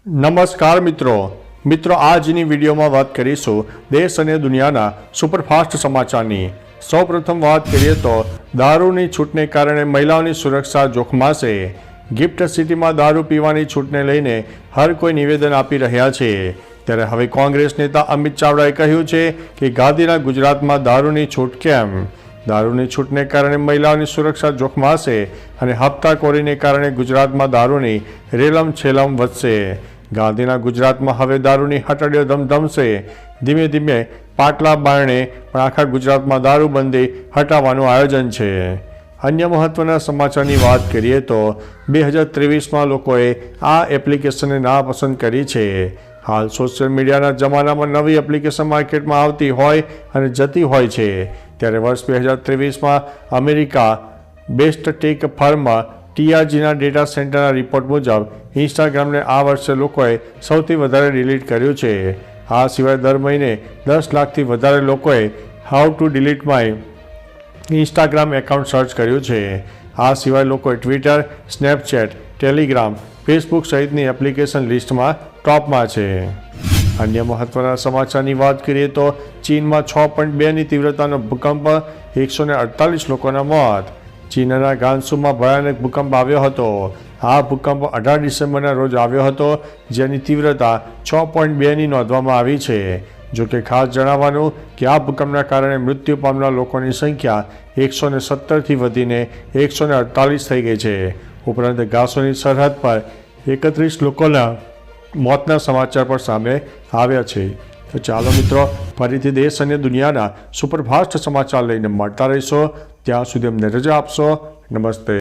નમસ્કાર મિત્રો આજની વિડીયોમાં વાત કરીશું દેશ અને દુનિયાના સુપરફાસ્ટ સમાચારની। સૌપ્રથમ વાત કરીએ તો દારૂની છૂટને કારણે મહિલાઓની સુરક્ષા જોખમાશે। ગિફ્ટ સિટીમાં દારૂ પીવાની છૂટને લઈને હર કોઈ નિવેદન આપી રહ્યા છે, ત્યારે હવે કોંગ્રેસ નેતા અમિત ચાવડાએ કહ્યું છે કે ગાંધીના ગુજરાતમાં દારૂની છૂટ કેમ? દારૂની છૂટને કારણે મહિલાઓની સુરક્ષા જોખમાશે અને હપ્તાખોરીને કારણે ગુજરાતમાં દારૂની રેલમ છેલમ વધશે। ગાંધીના ગુજરાતમાં હવે દારૂની હટડીઓ ધમધમશે। ધીમે ધીમે પાટલા બારણે પણ આખા ગુજરાતમાં દારૂબંધી હટાવવાનું આયોજન છે। અન્ય મહત્વના સમાચારની વાત કરીએ તો 2023માં લોકોએ આ એપ્લિકેશનને નાપસંદ કરી છે। હાલ સોશિયલ મીડિયાના જમાનામાં નવી એપ્લિકેશન માર્કેટમાં આવતી હોય અને જતી હોય છે, ત્યારે વર્ષ 2023માં અમેરિકા બેસ્ટ ટેક ફર્મ TRGના ડેટા સેન્ટરના રિપોર્ટ મુજબ ઇન્સ્ટાગ્રામને આ વર્ષે લોકોએ સૌથી વધારે ડિલીટ કર્યું છે। આ સિવાય દર મહિને 10 લાખથી વધારે લોકોએ how to delete my Instagram account search કર્યું છે। આ સિવાય લોકોએ ટ્વિટર, સ્નેપચેટ, ટેલિગ્રામ, ફેસબુક સહિતની એપ્લિકેશન લિસ્ટમાં ટોપમાં છે। અન્ય મહત્વના સમાચારની વાત કરીએ તો ચીનમાં 6.2ની તીવ્રતાનો ભૂકંપ, 148 લોકોના મોત। ચીનના ગાંસુમાં ભયાનક ભૂકંપ આવ્યો હતો। આ ભૂકંપ 18 ડિસેમ્બરના રોજ આવ્યો હતો, જેની તીવ્રતા 6.2ની નોંધવામાં આવી છે। જોકે ખાસ જણાવવાનું કે આ ભૂકંપના કારણે મૃત્યુ પામનાર લોકોની સંખ્યા 117થી વધીને 148 થઈ ગઈ છે। ઉપરાંત ગાંસુની સરહદ પર 31 લોકોના મોતના સમાચાર પણ સામે આવ્યા છે। તો ચાલો મિત્રો, ફરીથી દેશ અને દુનિયાના સુપરફાસ્ટ સમાચાર લઈને મળતા રહીશો। ત્યાં સુધી અમને રજા આપશો। નમસ્તે।